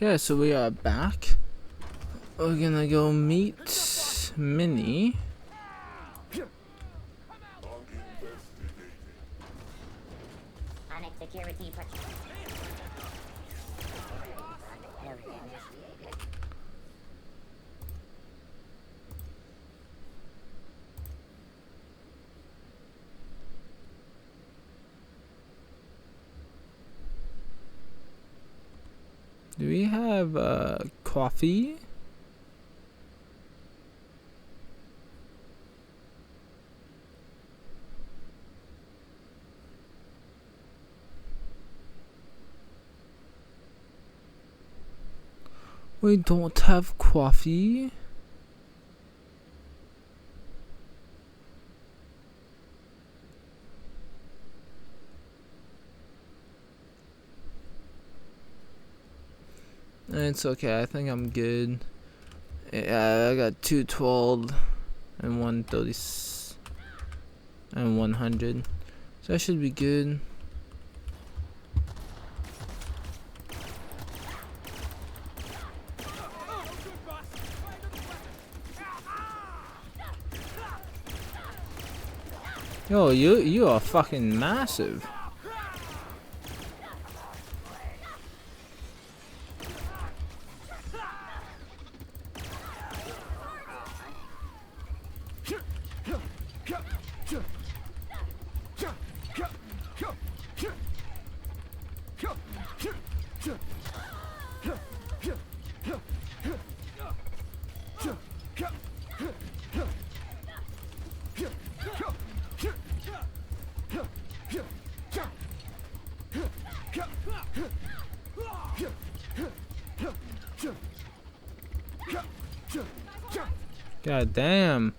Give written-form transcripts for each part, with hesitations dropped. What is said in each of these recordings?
Okay, so we are back. We're gonna go meet Minnie. Security Do we have coffee? We don't have coffee. It's okay, I think I'm good. Yeah, I got 212 and 130 and 100. So I should be good. Yo, you are fucking massive. God damn.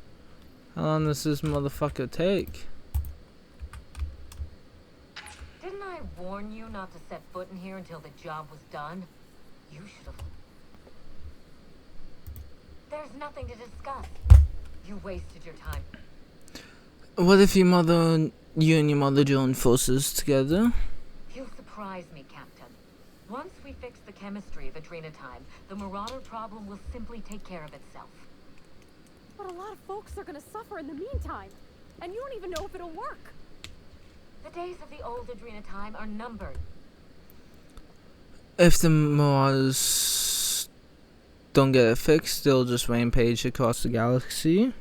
How long does this motherfucker take? Didn't I warn you not to set foot in here until the job was done? You should have. There's nothing to discuss. You wasted your time. What if you and your mother join forces together? You surprise me, Captain. Once we fix the chemistry of Adrenatime, the Marauder problem will simply take care of itself. But a lot of folks are gonna suffer in the meantime, and you don't even know if it'll work. The days of the old Adrenatime are numbered. If the Marauders don't get it fixed, they'll just rampage across the galaxy.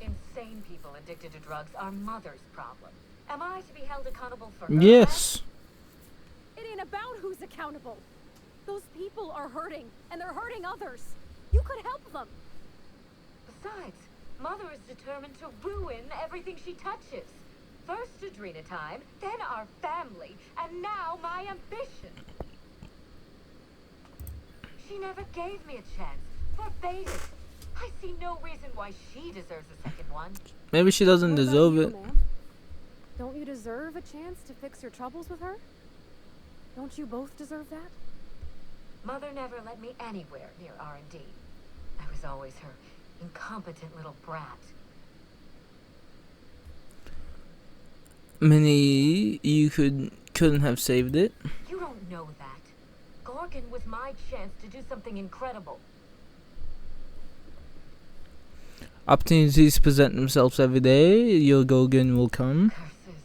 Insane people addicted to drugs are Mother's problem. Am I to be held accountable for her? Yes. It ain't about who's accountable. Those people are hurting, and they're hurting others. You could help them. Besides, Mother is determined to ruin everything she touches. First Adrenatime, then our family, and now my ambition. She never gave me a chance. Forbade it. I see no reason why she deserves a second one. Maybe she doesn't What about deserve you, it. ma'am? Don't you deserve a chance to fix your troubles with her? Don't you both deserve that? Mother never let me anywhere near R&D. I was always her incompetent little brat. Minnie, you couldn't have saved it. You don't know that. Gorgon was my chance to do something incredible. Opportunities present themselves every day. Your Gorgon will come. Curses.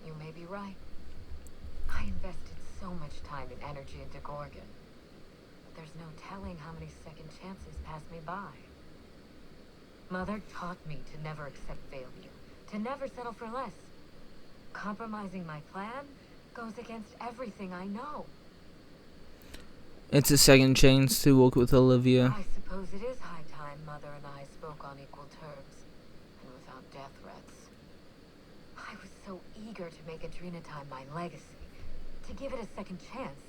You may be right. I invested so much time and energy into Gorgon. But there's no telling how many second chances pass me by. Mother taught me to never accept failure, to never settle for less. Compromising my plan goes against everything I know. It's a second chance to work with Olivia. I suppose it is high time Mother and I spoke on equal terms, and without death threats. I was so eager to make Adrenatime my legacy, to give it a second chance.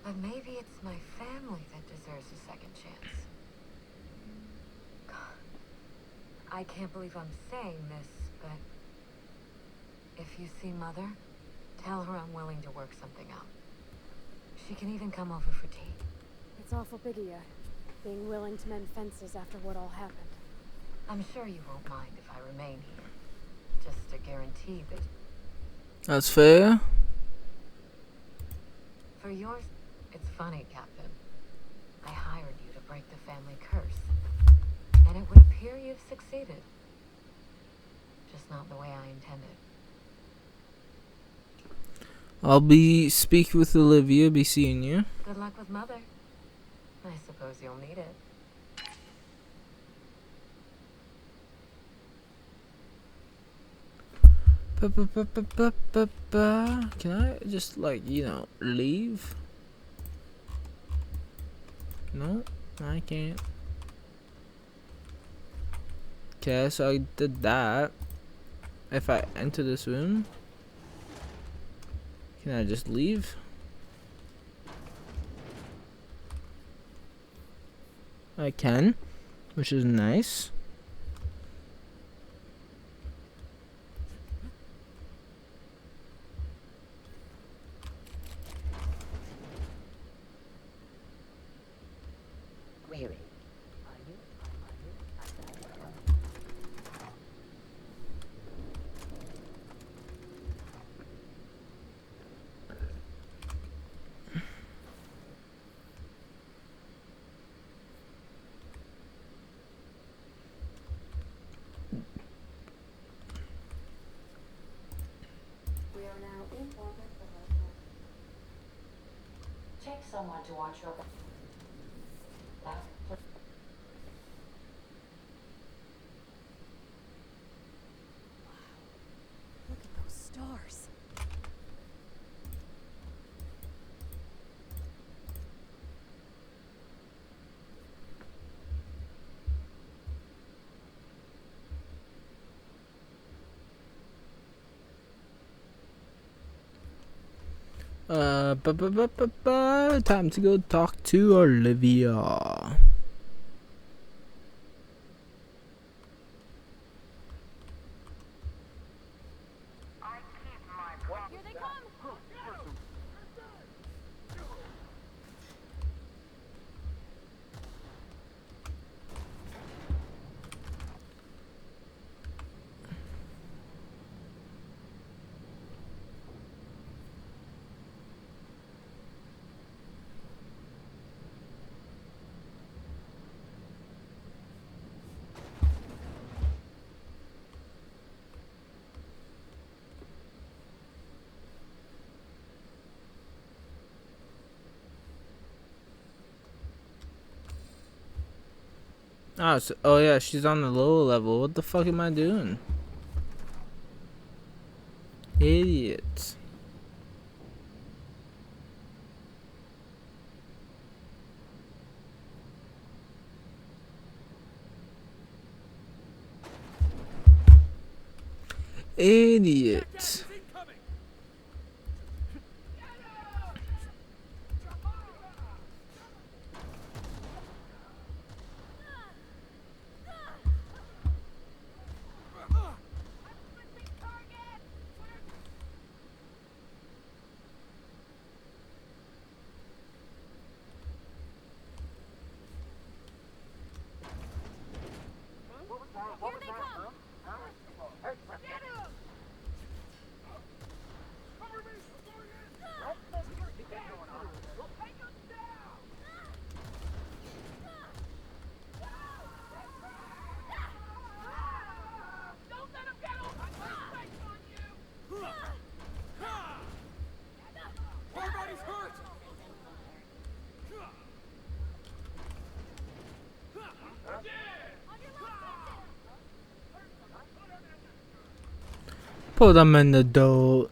But maybe it's my family that deserves a second chance. God, I can't believe I'm saying this, but if you see Mother, tell her I'm willing to work something out. She can even come over for tea. It's awful big of you, being willing to mend fences after what all happened. I'm sure you won't mind if I remain here. Just to guarantee that... That's fair. For yours, it's funny, Captain. I hired you to break the family curse. And it would appear you've succeeded. Just not the way I intended. I'll be speaking with Olivia, be seeing you. Good luck with Mother. I suppose you'll need it. Can I just, like, you know, leave? No, I can't. Okay, so I did that. If I enter this room, can I just leave? I can, which is nice. Really? We are now in orbit of our Take someone to watch your back. Look at those stars. Time to go talk to Olivia. Here they come! Oh, so, oh yeah, she's on the lower level. What the fuck am I doing? Idiot. Idiot. Here they come! Get him! Don't let him get over! on you! Everybody's hurt! Put them in the door.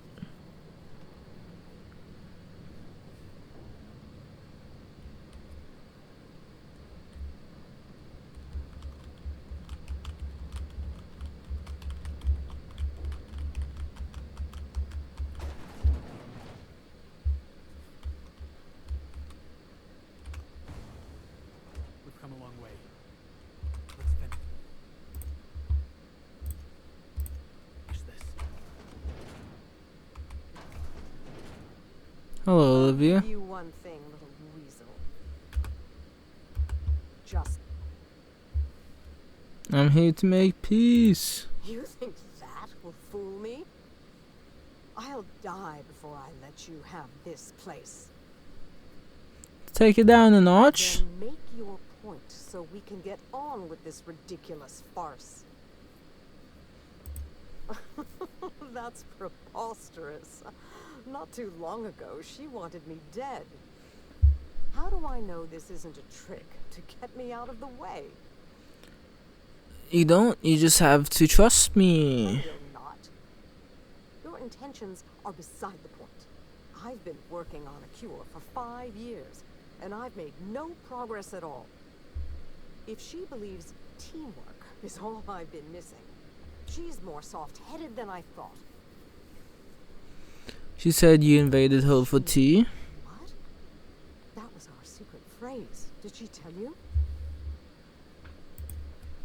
We've come a long way. Let's finish this. Hello, Olivia. You one thing, little weasel. Just I'm here to make peace. you think that will fool me? I'll die before I let you have this place. take it down a notch. Then make your point so we can get on with this ridiculous farce. That's preposterous. Not too long ago, she wanted me dead. How do I know this isn't a trick to get me out of the way? You don't. You just have to trust No, me. you're not. Your intentions are beside the point. I've been working on a cure for 5 years, and I've made no progress at all. If she believes teamwork is all I've been missing, she's more soft-headed than I thought. She said you invaded her for tea. What? That was our secret phrase. Did she tell you?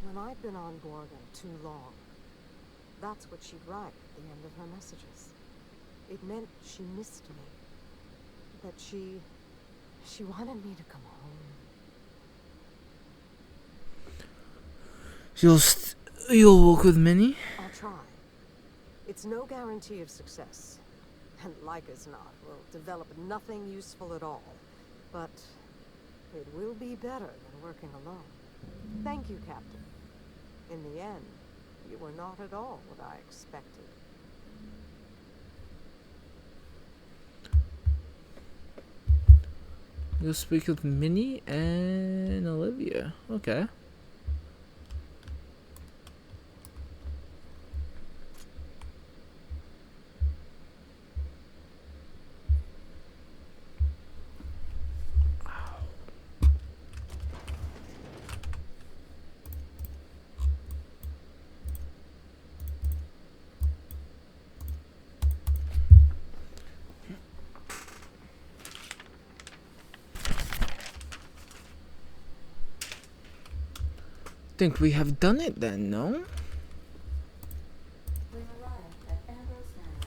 When I'd been on Gorgon too long, that's what she'd write at the end of her messages. It meant she missed me. That she wanted me to come home. You'll walk with Minnie? I'll try. It's no guarantee of success. And like as not, we'll develop nothing useful at all. But it will be better than working alone. Thank you, Captain. In the end, you were not at all what I expected. You'll speak with Minnie and Olivia. Okay. Think we have done it then, no? We've arrived at Ambrose Manor.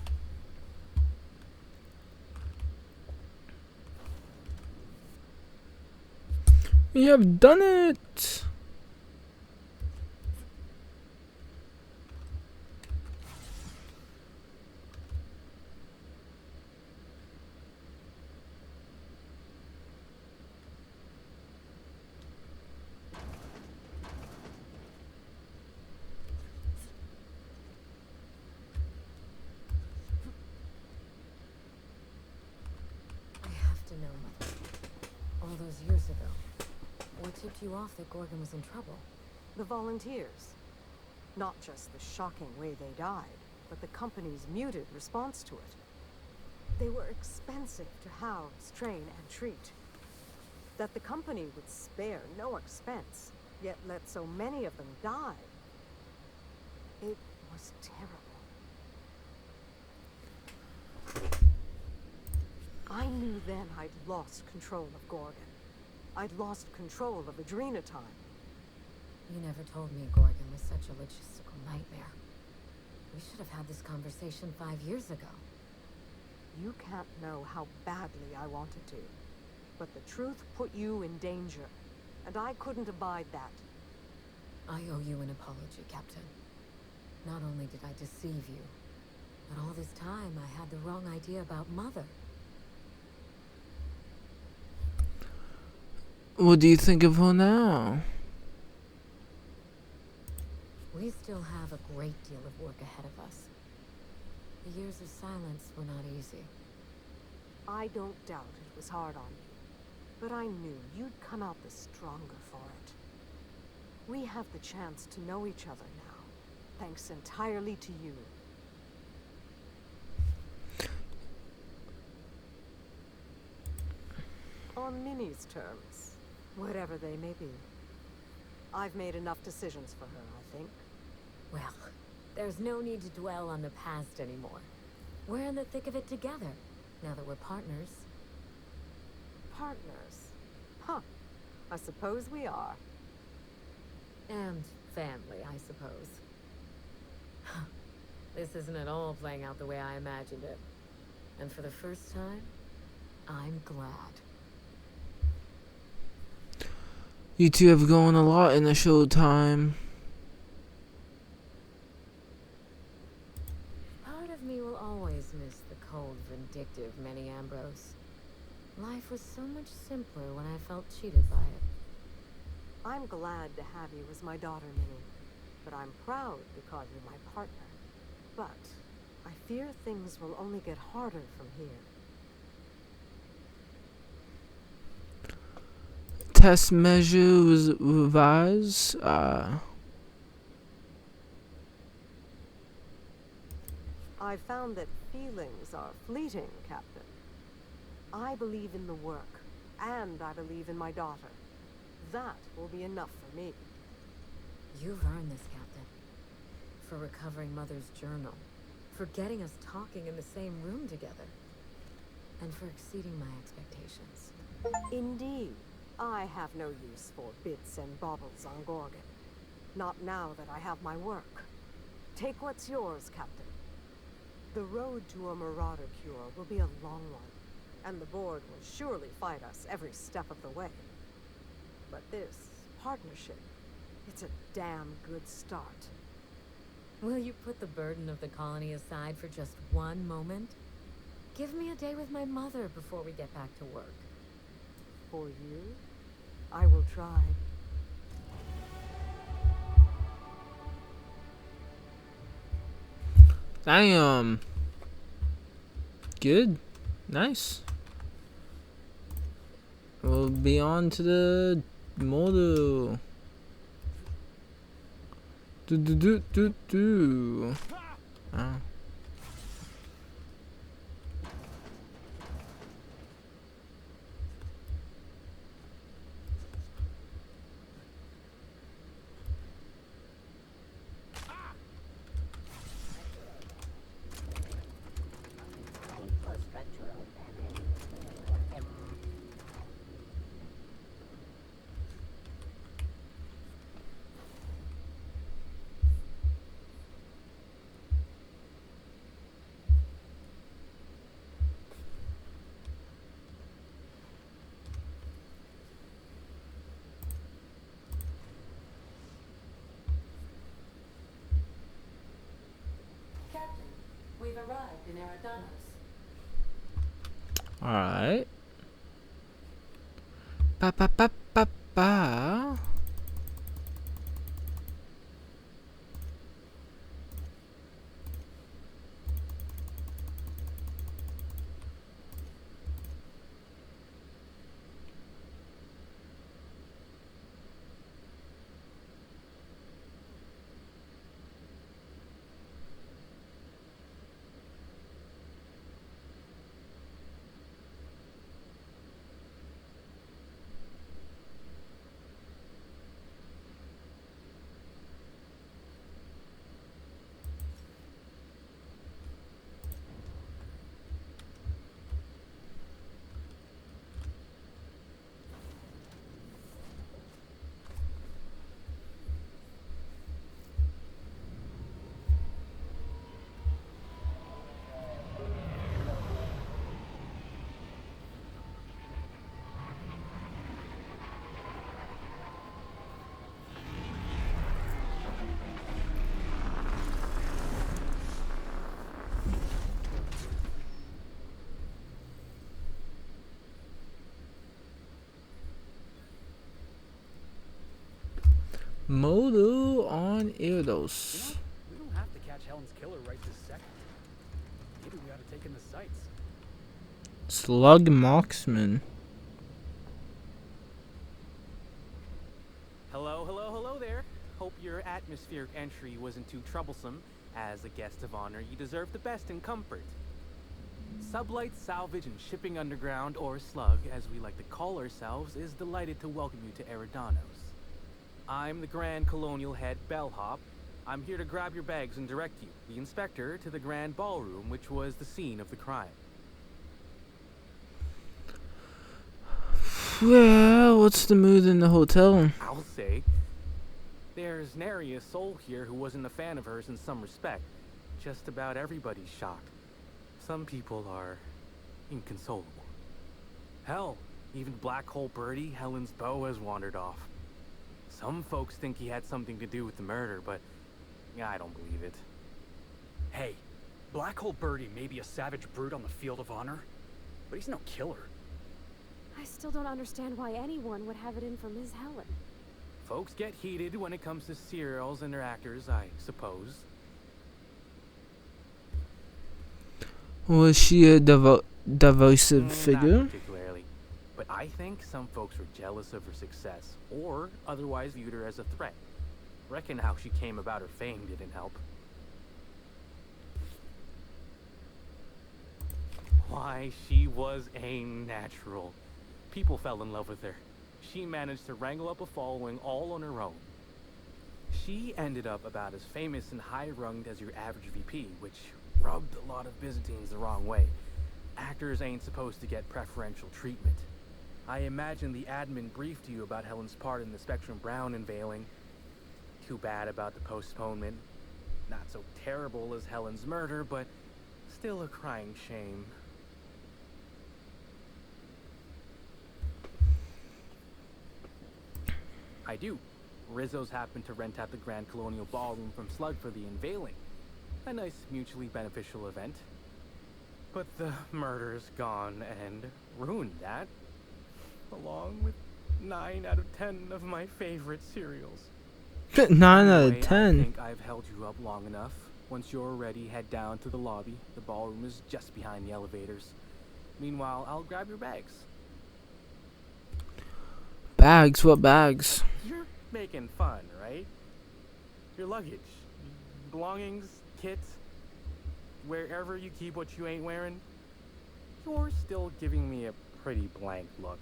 We have done it! I have to know, Mother. All those years ago, what tipped you off that Gorgon was in trouble? The volunteers. Not just the shocking way they died, but the company's muted response to it. They were expensive to house, train, and treat. That the company would spare no expense, yet let so many of them die. It was terrible. I knew then I'd lost control of Gorgon. I'd lost control of Adrenatime. You never told me Gorgon was such a logistical nightmare. We should have had this conversation 5 years ago. You can't know how badly I wanted to. But the truth put you in danger, and I couldn't abide that. I owe you an apology, Captain. Not only did I deceive you, but all this time I had the wrong idea about Mother. What do you think of her now? We still have a great deal of work ahead of us. The years of silence were not easy. I don't doubt it was hard on you, but I knew you'd come out the stronger for it. We have the chance to know each other now, thanks entirely to you. On Minnie's terms, whatever they may be. I've made enough decisions for her, I think. Well, there's no need to dwell on the past anymore. We're in the thick of it together, now that we're partners. Partners? Huh. I suppose we are. And family, I suppose. This isn't at all playing out the way I imagined it. And for the first time, I'm glad. You two have gone a lot in a short time. Part of me will always miss the cold, vindictive Minnie Ambrose. Life was so much simpler when I felt cheated by it. I'm glad to have you as my daughter, Minnie. But I'm proud to call you my partner. But I fear things will only get harder from here. Test measure was revised. I found that feelings are fleeting, Captain. I believe in the work, and I believe in my daughter. That will be enough for me. You've earned this, Captain. For recovering Mother's journal. For getting us talking in the same room together. And for exceeding my expectations. Indeed, I have no use for bits and baubles on Gorgon. Not now that I have my work. Take what's yours, Captain. The road to a marauder cure will be a long one, and the board will surely fight us every step of the way. But this partnership, it's a damn good start. Will you put the burden of the colony aside for just one moment? Give me a day with my mother before we get back to work. For you, I will try. Damn. Good. Nice. We'll be on to the model. Ah. Captain, we've arrived in Eridanos. Alright. Ba ba ba ba ba. Model on Eridanos. We don't have to catch Helen's killer right this second. Maybe we ought to take in the sights. Slug Marksman. Hello there. Hope your atmospheric entry wasn't too troublesome. As a guest of honor, you deserve the best in comfort. Sublight Salvage and Shipping Underground, or Slug, as we like to call ourselves, is delighted to welcome you to Eridanos. I'm the Grand Colonial Head, Bellhop. I'm here to grab your bags and direct you, the Inspector, to the Grand Ballroom, which was the scene of the crime. Well, what's the mood in the hotel? I'll say. There's nary a soul here who wasn't a fan of hers in some respect. Just about everybody's shocked. Some people are inconsolable. Hell, even Black Hole Birdie, Helen's beau, has wandered off. Some folks think he had something to do with the murder, but I don't believe it. Hey, Black Hole Birdie may be a savage brute on the field of honor, but he's no killer. I still don't understand why anyone would have it in for Ms. Helen. Folks get heated when it comes to serials and their actors, I suppose. Was she a divisive figure? Not particularly. But I think some folks were jealous of her success, or otherwise viewed her as a threat. Reckon how she came about her fame didn't help. Why, she was a natural. People fell in love with her. She managed to wrangle up a following all on her own. She ended up about as famous and high-runged as your average VP, which rubbed a lot of Byzantines the wrong way. Actors ain't supposed to get preferential treatment. I imagine the admin briefed you about Helen's part in the Spectrum Brown unveiling. Too bad about the postponement. Not so terrible as Helen's murder, but still a crying shame. I do. Rizzo's happened to rent out the Grand Colonial Ballroom from Slug for the unveiling. A nice mutually beneficial event. But the murder's gone and ruined that. Along with 9 out of 10 of my favorite cereals. 9 out Anyway, of 10. I think I've held you up long enough. Once you're ready, head down to the lobby. The ballroom is just behind the elevators. Meanwhile, I'll grab your bags. Bags? What bags? You're making fun, right? Your luggage, belongings, kits, wherever you keep what you ain't wearing. You're still giving me a pretty blank look.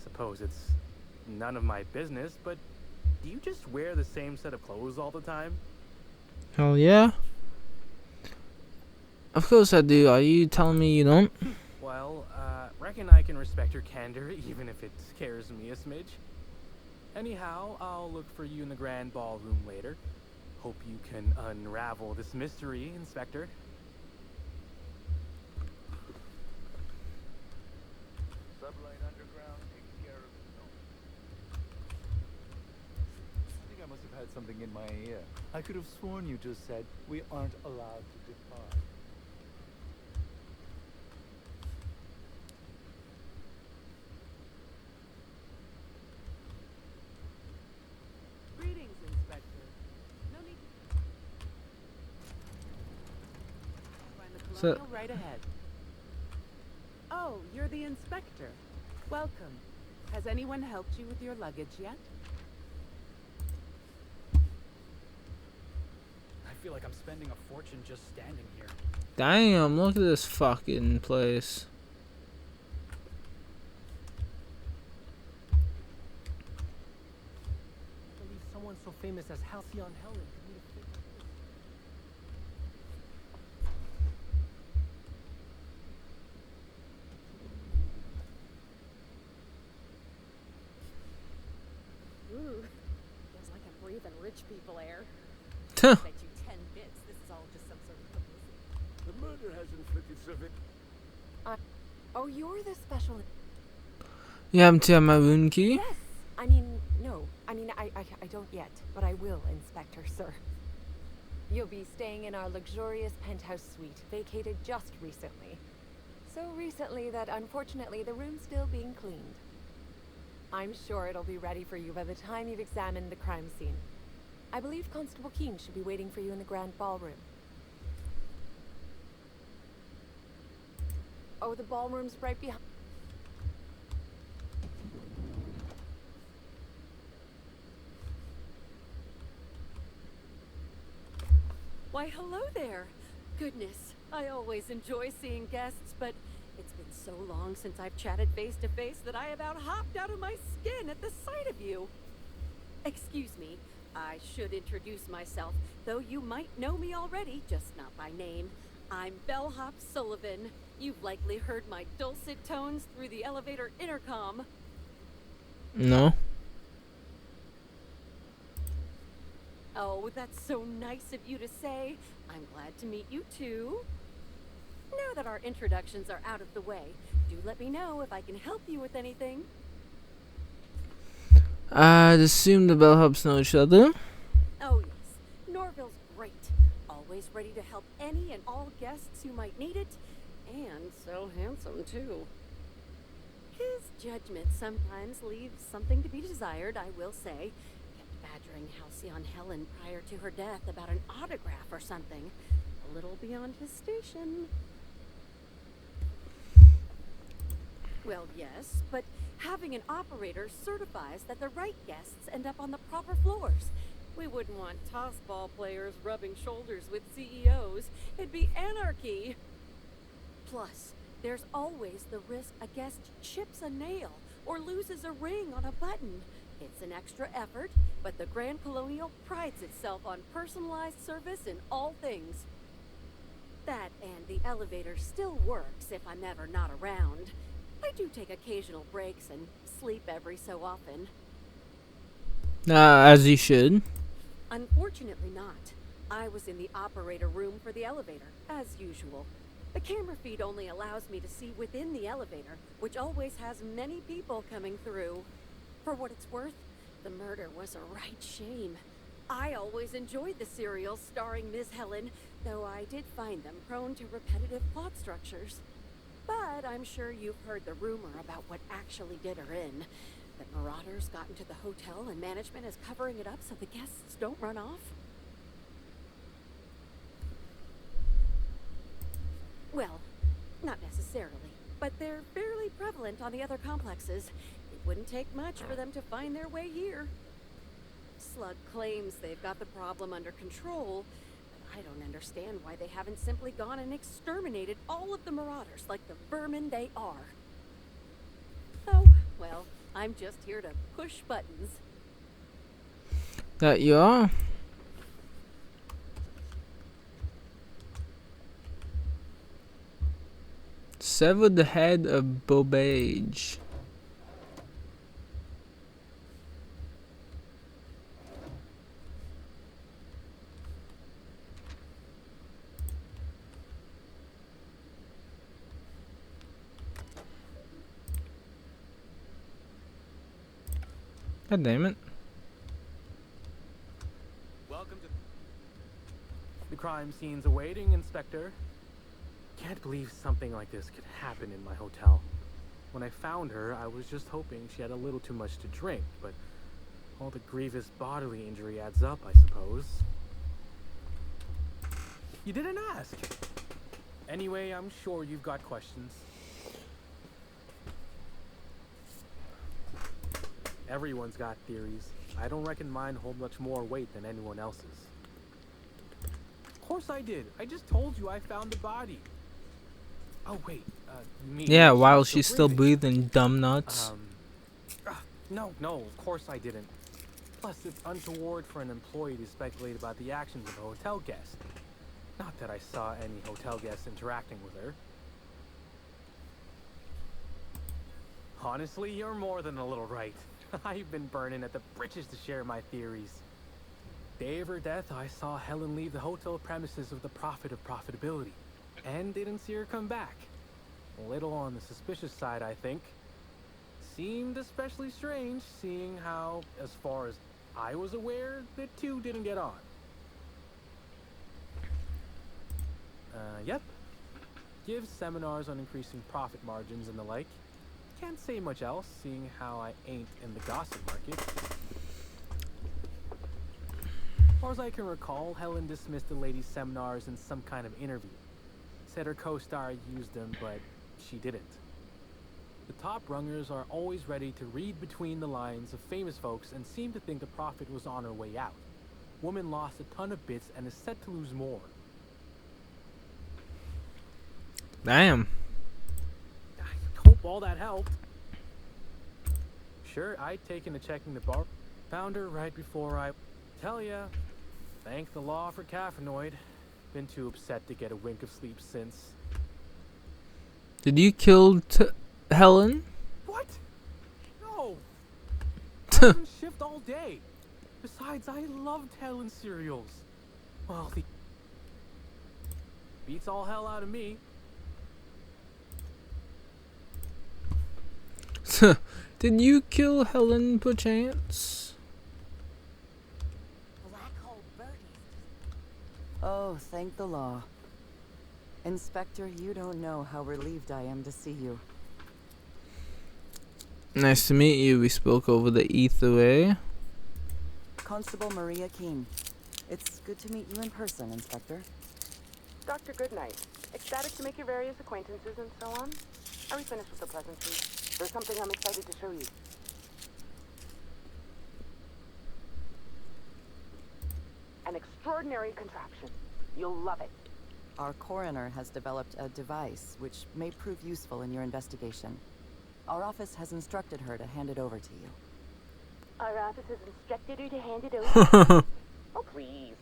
Suppose it's none of my business, but do you just wear the same set of clothes all the time? Hell yeah. Of course I do. Are you telling me you don't? Well, reckon I can respect your candor, even if it scares me a smidge. Anyhow, I'll look for you in the grand ballroom later. Hope you can unravel this mystery, Inspector. Subline underground taking care of the snow. I think I must have had something in my ear. I could have sworn you just said we aren't allowed to depart. Greetings, Inspector. No need to find the So- colonial right ahead. Oh, you're the inspector. Welcome. Has anyone helped you with your luggage yet? I feel like I'm spending a fortune just standing here. Damn, look at this fucking place. I believe someone so famous as Halcyon Helen could meet a figure. Ooh, feels like I'm breathing rich people air. Tuh. Bet you 10 bits this is all just some sort of publicity. The murder has inflicted severe. Oh, you're the special. You happen to have my room key? Yes. I mean, no. I mean, I don't yet, but I will, Inspector, sir. You'll be staying in our luxurious penthouse suite, vacated just recently. So recently that unfortunately the room's still being cleaned. I'm sure it'll be ready for you by the time you've examined the crime scene. I believe Constable Keene should be waiting for you in the grand ballroom. Oh, the ballroom's right behind. Why, hello there. Goodness, I always enjoy seeing guests, but it's been so long since I've chatted face to face that I about hopped out of my skin at the sight of you. Excuse me, I should introduce myself, though you might know me already, just not by name. I'm Bellhop Sullivan. You've likely heard my dulcet tones through the elevator intercom. No. Oh, that's so nice of you to say. I'm glad to meet you too. Now that our introductions are out of the way, do let me know if I can help you with anything. I'd assume the bellhops know each other. Oh yes, Norville's great. Always ready to help any and all guests who might need it. And so handsome too. His judgment sometimes leaves something to be desired, I will say. Kept badgering Halcyon Helen prior to her death about an autograph or something. A little beyond his station. Well, yes, but having an operator certifies that the right guests end up on the proper floors. We wouldn't want tossball players rubbing shoulders with CEOs. It'd be anarchy. Plus, there's always the risk a guest chips a nail or loses a ring on a button. It's an extra effort, but the Grand Colonial prides itself on personalized service in all things. That and the elevator still works if I'm ever not around. I do take occasional breaks and sleep every so often. As you should. Unfortunately not. I was in the operator room for the elevator, as usual. The camera feed only allows me to see within the elevator, which always has many people coming through. For what it's worth, the murder was a right shame. I always enjoyed the serials starring Ms. Helen, though I did find them prone to repetitive plot structures. But I'm sure you've heard the rumor about what actually did her in. That marauders got into the hotel and management is covering it up so the guests don't run off? Well, not necessarily, but they're fairly prevalent on the other complexes. It wouldn't take much for them to find their way here. Slug claims they've got the problem under control, but I don't understand why they haven't simply gone and exterminated all of the marauders like the vermin they are. Oh, well, I'm just here to push buttons. That you are. Sever the head of Bobage. God damn it. Welcome to the crime scene's awaiting, Inspector. Can't believe something like this could happen in my hotel. When I found her, I was just hoping she had a little too much to drink, but all the grievous bodily injury adds up, I suppose. You didn't ask. Anyway, I'm sure you've got questions. Everyone's got theories. I don't reckon mine hold much more weight than anyone else's. Of course I did. I just told you I found the body. Oh wait, you mean Yeah, while she's still breathing, dumb nuts. No, of course I didn't. Plus, it's untoward for an employee to speculate about the actions of a hotel guest. Not that I saw any hotel guests interacting with her. Honestly, you're more than a little right. I've been burning at the britches to share my theories. Day of her death, I saw Helen leave the hotel premises with the profit of profitability. And didn't see her come back. A little on the suspicious side, I think. Seemed especially strange, seeing how, as far as I was aware, the two didn't get on. Yep. Gives seminars on increasing profit margins and the like. Can't say much else, seeing how I ain't in the gossip market. As far as I can recall, Helen dismissed the ladies' seminars in some kind of interview. Said her co-star used them, but she didn't. The top rungers are always ready to read between the lines of famous folks and seem to think the profit was on her way out. Woman lost a ton of bits and is set to lose more. Damn. I hope all that helped. Sure, I'd taken to checking the bar. Found her right before I... Tell ya, thank the law for caffeinoid. Been too upset to get a wink of sleep since. Did you kill Helen? What? No. I've been shift all day. Besides, I loved Helen's cereals. Well, the beats all hell out of me. Did you kill Helen perchance? Black hole birdies. Oh, thank the law. Inspector, you don't know how relieved I am to see you. Nice to meet you. We spoke over the etherway. Constable Maria Keene. It's good to meet you in person, Inspector. Dr. Goodnight. Ecstatic to make your various acquaintances and so on. Are we finished with the pleasantries? There's something I'm excited to show you. An extraordinary contraption. You'll love it. Our coroner has developed a device which may prove useful in your investigation. Our office has instructed her to hand it over to you. Our office has instructed her to hand it over. Oh, please.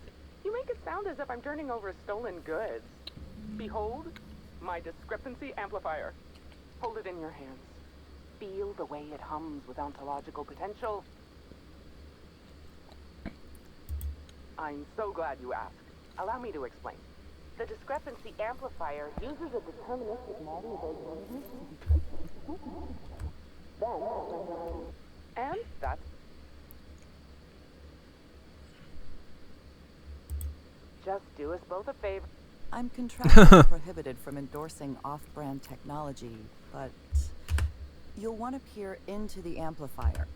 You make it sound as if I'm turning over stolen goods. Behold, my discrepancy amplifier. Hold it in your hands. Feel the way it hums with ontological potential. I'm so glad you asked. Allow me to explain. The discrepancy amplifier uses a deterministic model of organisms to then, and that's just do us both a favor. I'm contractually prohibited from endorsing off-brand technology, but you'll want to peer into the amplifier.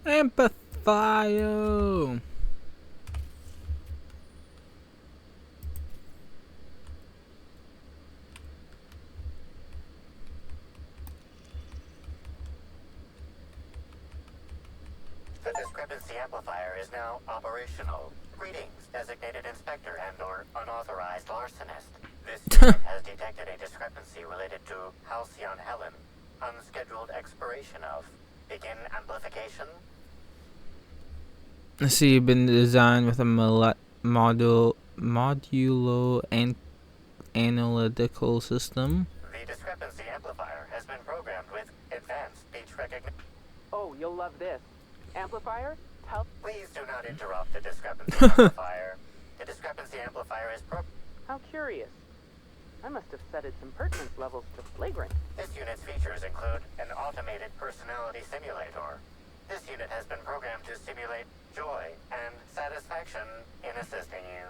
Amplifier. The discrepancy amplifier is now operational. Greetings, designated inspector and/or unauthorized larcenist. This unit has detected a discrepancy related to Halcyon Helen. Unscheduled expiration of. Begin amplification. I see you've been designed with a modulo analytical system. The discrepancy amplifier has been programmed with advanced speech recognition. Oh, you'll love this. Amplifier, tell. Please do not interrupt the discrepancy amplifier. The discrepancy amplifier is How curious. I must have set its impertinence levels to flagrant. This unit's features include an automated personality simulator. This unit has been programmed to simulate joy and satisfaction in assisting you.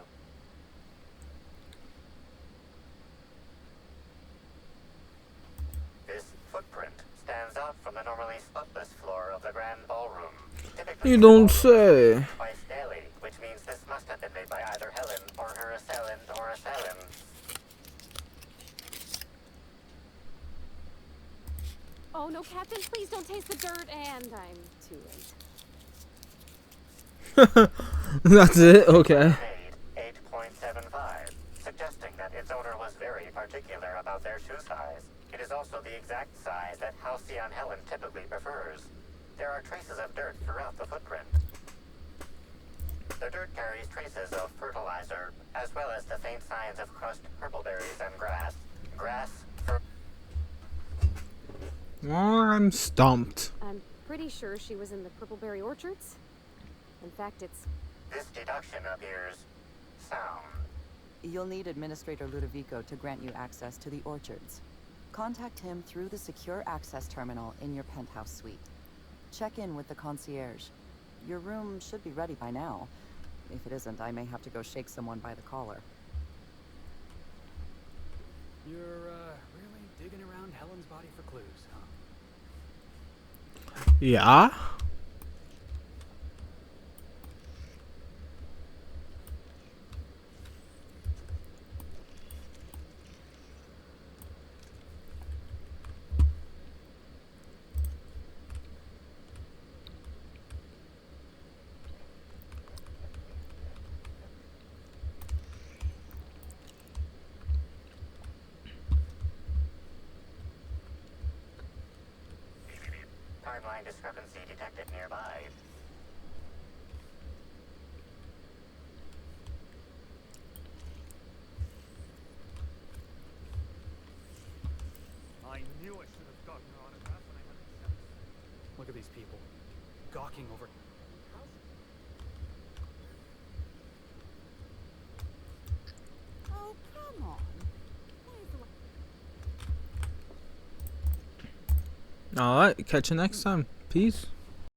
This footprint stands out from the normally spotless floor of the grand ballroom. Typically, You don't say. twice daily, which means this must have been made by either Helen or her assailant or assailants. Oh no, Captain, please don't taste the dirt, and I'm too late. That's it? Okay. Made 8.75, suggesting that its owner was very particular about their shoe size. It is also the exact size that Halcyon Helen typically prefers. There are traces of dirt throughout the footprint. The dirt carries traces of fertilizer, as well as the faint signs of crushed purpleberries and grass. I'm stumped. I'm pretty sure she was in the Purpleberry Orchards. In fact, it's... This deduction appears sound. You'll need Administrator Ludovico to grant you access to the orchards. Contact him through the secure access terminal in your penthouse suite. Check in with the concierge. Your room should be ready by now. If it isn't, I may have to go shake someone by the collar. You're, really digging around Helen's body for clues, huh? Yeah? Timeline discrepancy detected nearby. I knew I should have gotten her autograph when I had it set. Look at these people. Gawking over... Oh, come on. Alright, catch you next time. Peace.